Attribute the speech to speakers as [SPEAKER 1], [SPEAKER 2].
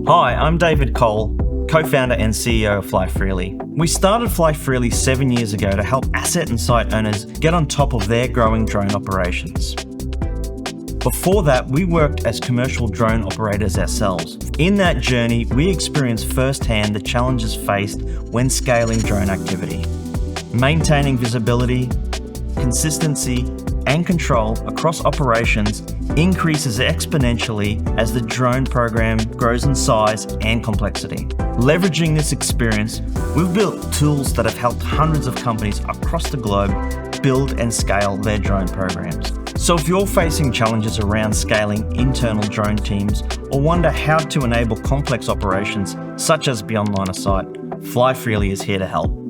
[SPEAKER 1] Hi, I'm David Cole, co-founder and CEO of FlyFreely. We started FlyFreely 7 years ago to help asset and site owners get on top of their growing drone operations. Before that, we worked as commercial drone operators ourselves. In that journey, we experienced firsthand the challenges faced when scaling drone activity. Maintaining visibility, consistency, and control across operations increases exponentially as the drone program grows in size and complexity. Leveraging this experience, we've built tools that have helped hundreds of companies across the globe build and scale their drone programs. So if you're facing challenges around scaling internal drone teams or wonder how to enable complex operations such as beyond line of sight, FlyFreely is here to help.